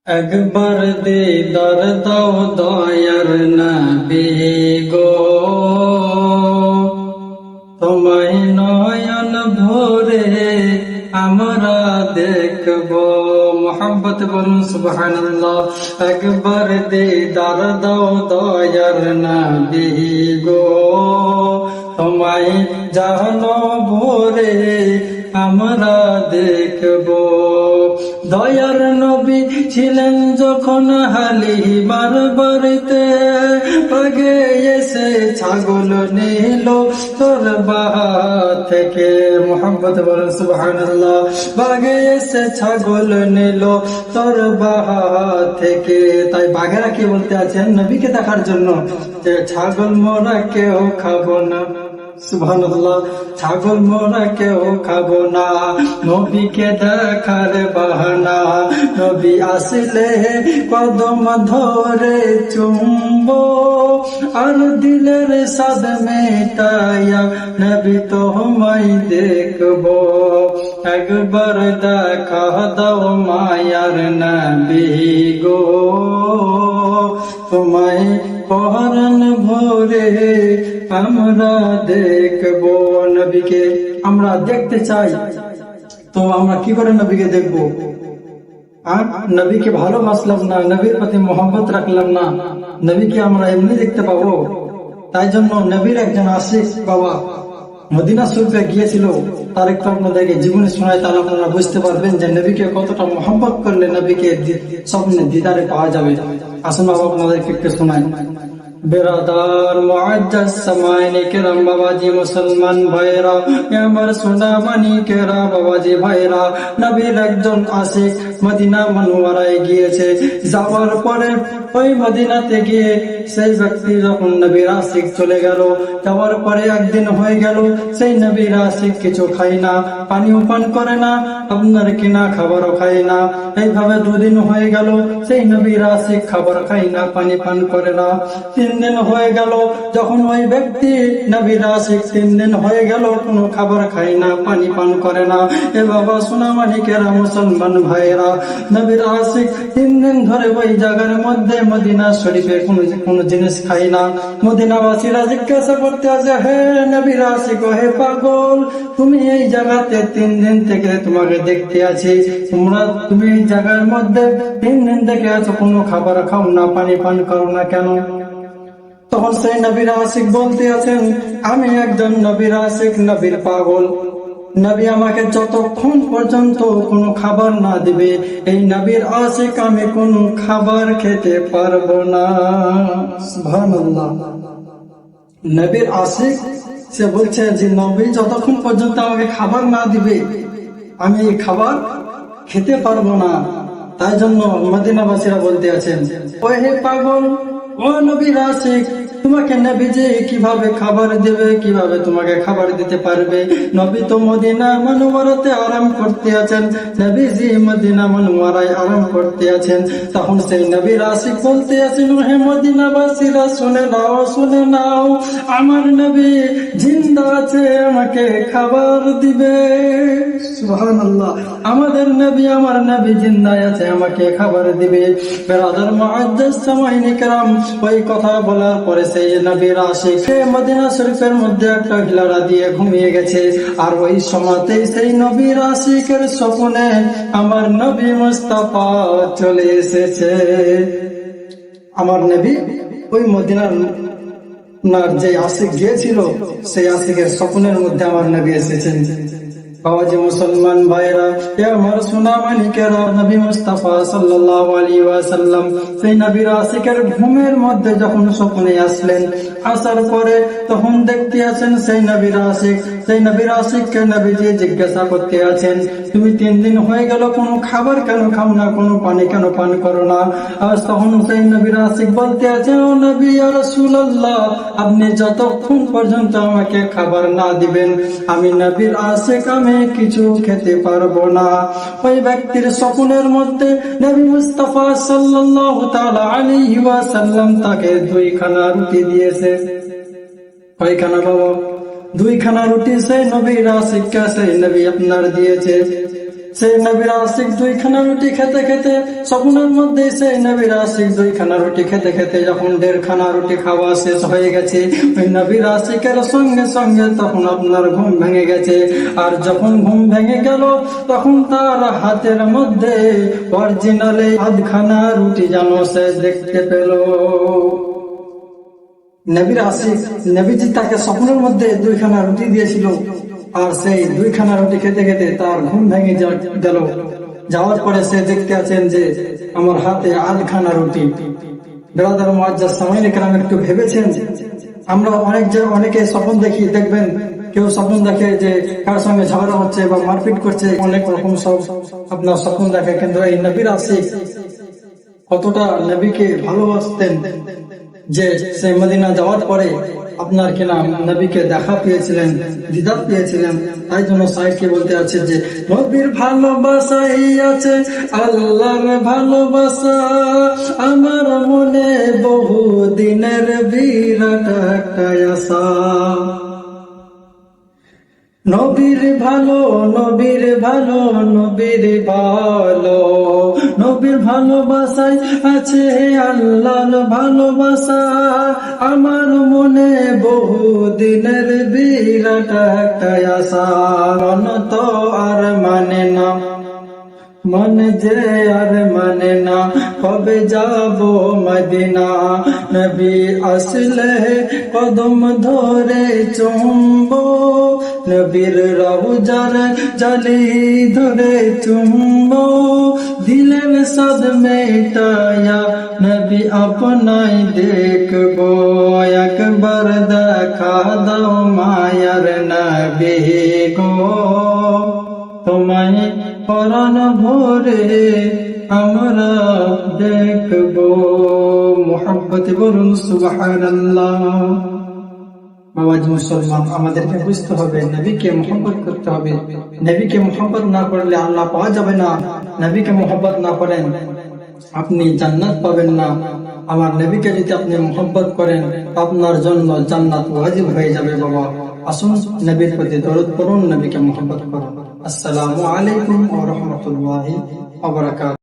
একবার দিদার দাও দয়ার নবী গো, তোমায় নয়ন ভরে আমরা দেখব। মোহাম্মত বলুন সুবহানাল্লাহ। একবার দিদার দাও দয়ার নবী গো, তোমায় জানো ভরে আমরা দেখব। দয়ার নবী ছিলেন যখন হালিমার বাড়িতে, আগে এসে ছাগল নিল তোর বাহার থেকে। মোহাম্মদ বলেন সুবহানাল্লাহ। বাগে এসে ছাগল নিল তোর বাহার থেকে। তাই বাঘেরা কি বলতে আছেন নবীকে দেখার জন্য যে ছাগল মোরা কেউ খাবো না। সুবহানাল্লাহ। ছাগল মোরা কেউ খাবো না, নবীকে দেখার বাহানা। নবী আসলে কদম ধরে চুম্বো, আর দিলের সাদ মেটায়া নবী তোমায় দেখবো। একবার দেখা দাও মায়ার নবী গো, তোমায় পরাণ ভরে আমরা দেখবো। নবীকে আমরা দেখতে চাই, তো আমরা কি করে নবীকে দেখবো? আর নবীকে ভালোবাসলাম না, নবীর প্রতি মোহাম্মত রাখলাম না, নবীকে আমরা এমনি দেখতে পাবো? তাই জন্য নবীর একজন আশিক বাবা মদিনা শরীফে গিয়েছিল, তার একটু আপনাদেরকে জীবনে শোনায়, তাহলে আপনারা বুঝতে পারবেন যে নবীকে কতটা মোহাম্মত করলে নবীকে স্বপ্নে দিদারে পাওয়া যাবে। আসুন বাবা আপনাদেরকে একটু শোনায়। বেরাদার মুআজ্জাজ সামাইনে কেরাম, বাবাজি মুসলমান ভাইরা, আমার সোনামণি কেরা বাবাজি ভাইরা, নবীর একজন আশিক মদিনা মুনওয়ারায় গিয়েছে। যাওয়ার পরে ওই মদিনাতে গিয়ে সেই ব্যক্তি যখন নবীর আশিক চলে গেল, যাওয়ার পরে একদিন হয়ে গেল, সেই নবীর আশিক কিছু খায় না, পানিও পান করে না, আপনার কিনা খাবারও খায় না। এইভাবে দুদিন হয়ে গেল, সেই নবীর আশিক খাবার খায় না, পানি পান করে না। 3 দিন হয়ে গেল, যখন ওই ব্যক্তি নবীর আশিক 3 দিন হয়ে গেল কোনো খাবার খায় না, পানি পান করে না। এ বাবা সোনামণিকেরা মুসলমান ভাইয়েরা, নবীর আশিক 3 দিন ধরে ওই জায়গার মধ্যে মদিনা শরীফে কোনো জিনিস খায় না। মদিনাবাসীরা জিজ্ঞাসা করতে আছে, হে নবীর আশিক, হে পাগল, তুমি এই জায়গাতে 3 দিন থেকে তোমাকে দেখতে আছি, তুমি এই জায়গার মধ্যে 3 দিন থেকে আছো, কোনো খাবার খাও না, পানি পান করো না কেন? তখন সেই নবীর আশিক বলতে আছেন, আমি একজন নবীর আশিক, নবীর পাগল। নবী আমাকে যতক্ষণ পর্যন্ত কোনো খাবার না দিবে, এই নবীর আশিক আমি কোনো খাবার খেতে পারবো না। সুবহানাল্লাহ। নবীর আশিক সে বলছে যে নবী যতক্ষণ পর্যন্ত আমাকে খাবার না দিবে, আমি এই খাবার খেতে পারবো না। তাই জন্য মদিনাবাসীরা বলতে আছেন, ও হে পাগল, ও নবীর আশিক, তোমাকে নবীজি কিভাবে খাবার দেবে, কিভাবে তোমাকে খাবার দিতে পারবে? নবী তো মদিনা মুনওয়ারাতে আরাম করতে আছেন, নবীজি মদিনা মুনওয়ারায় আরাম করতে আছেন। তখন সেই নবীর আশিক বলতে আছেন, হে মদিনাবাসীরা শুনে নাও, শুনে নাও, আমার নবী জিন্দা আছে, আমাকে খাবার দিবে। সুবহানাল্লাহ। আমাদের নবী, আমার নবী জিন্দা আছে, আমাকে খাবার দিবে। বেরাদার মুআজ্জাজ সামাইনে কেরাম, ওই কথা বলার পরে সেই নবীর আশিক সে মদিনা শরীফের মধ্যে একটা হিলারা দিয়ে ঘুমিয়ে গেছে। আর ওই সময়তেই সেই নবীর আশিকের স্বপ্নে আমার নবী মুস্তাফা চলে এসেছে। আমার নবী ওই মদিনার যে আশিক গিয়েছিল, সেই আশিকের স্বপ্নের মধ্যে আমার নবী এসেছেন। বাবাজি মুসলমান ভাইরা, আমার সোনামণিকেরা, নবী মুস্তাফা সাল্লাল্লাহু আলাইহি ওয়াসাল্লাম সেই নবীর আশিকের ঘুমের মধ্যে যখন স্বপ্নে আসলেন, আসার পরে তখন দেখতে আছেন সেই নবীর আশিক, সেই নবীর আশিককে নবীজি জিজ্ঞাসা করতে আছেন, তুমি 3 দিন হয়ে গেল কোনো খাবার কেন খাও না, কোনো পানি কেন পান করো না? আর তখন সেই নবীর আশিক বলতে আছেন, ও নবী ইয়া রাসূলুল্লাহ, আপনি যতক্ষণ পর্যন্ত আমাকে খাবার না দিবেন, আমি নবীর আশিক আমি কিছু খেতে পারবো না। ওই ব্যক্তির স্বপ্নের মধ্যে নবী মুস্তাফা সাল্লাল্লাহু তাআলা আলাইহি ওয়াসাল্লাম তাকে 2 খানা রুটি দিয়েছে। কয়খানা বাবা? 2 খানা রুটি সেই নবীর আশিককে সেই নবী আপনার দিয়েছে। সেই নবীর আশিক দুইখানা রুটি খেতে খেতে, স্বপ্নের মধ্যে সেই নবীর আশিক দুইখানা রুটি খেতে খেতে যখন 1.5খানা রুটি খাওয়া শেষ হয়ে গেছে, ওই নবীর আশিকের সঙ্গে সঙ্গে তখন আপনার ঘুম ভেঙে গেছে। আর যখন ঘুম ভেঙে গেল, তখন তার হাতের মধ্যে অরিজিনালে 1/2খানা রুটি যেন সে দেখতে পেল। নবীর আশিক, নবীজি তাকে স্বপ্নের মধ্যে 2খানা রুটি দিয়েছিল, আর সেই 2খানা রুটি খেতে খেতে তার ঘুম ভেঙে গেল। যাওয়ার পরে সে দেখতে আছেন যে আমার হাতে 1/2খানা রুটি। বেরাদার মুআজ্জাজ সামাইন কেরাম, একটু ভেবেছেন? আমরা অনেকে স্বপ্ন দেখি, দেখবেন কেউ স্বপ্ন দেখে যে কার সঙ্গে ঝগড়া হচ্ছে বা মারপিট করছে, অনেক রকম সব আপনার স্বপ্ন দেখে। কিন্তু এই নবীর আশিক কতটা নবীকে ভালোবাসতেন যে সে মদিনা যাওয়ার পরে আপনার কিনা নবীকে দেখা পেয়েছিলেন, দিদার পেয়েছিলেন। তাই জন্য সাহেবকে বলতে আছে যে নবীর ভালোবাসাই আছে আল্লাহর ভালোবাসা, আমার মনে বহু দিনের বিরাট একটা আশা। নবীর ভালো, নবীর ভালো, নবীর ভালো, নবীর ভালোবাসায় আছে আল্লাহর ভালোবাসা, আমার মনে বহু দিনের বিরাট একটা আশা। মন তো আর মানে না, মন যে আর মানে না, কবে যাব মদিনা, নবী আসলে কদম ধরে চুম্বো, নবীর রওজার জালি ধরে চুম্বো, দিলের সাদ মেটায়া নবী আপনাই দেখবো, একবার দেখা দাও মায়ার নবী গো, তোমায় পরাণ ভরে আমরা দেখবো। মুহাব্বতে বলুন সুবহানাল্লাহ। বাবাজি মুসলমান, আমাদেরকে বুঝতে হবে নবীকে মুহাব্বত করতে হবে। নবীকে মুহাব্বত না করলে আল্লাহ পাওয়া যাবে না। নবীকে মুহাব্বত না করেন আপনি জান্নাত পাবেন না। আমার নবীকে যদি আপনি মুহাব্বত করেন, আপনার জন্য জান্নাত ওয়াজিব হয়ে যাবে। বাবা আসুন নবীর প্রতি দরুদ পড়ুন, নবীকে মুহাব্বত করুন। আসসালামু আলাইকুম ওয়া রাহমাতুল্লাহি ওয়া বারাকাতুহু।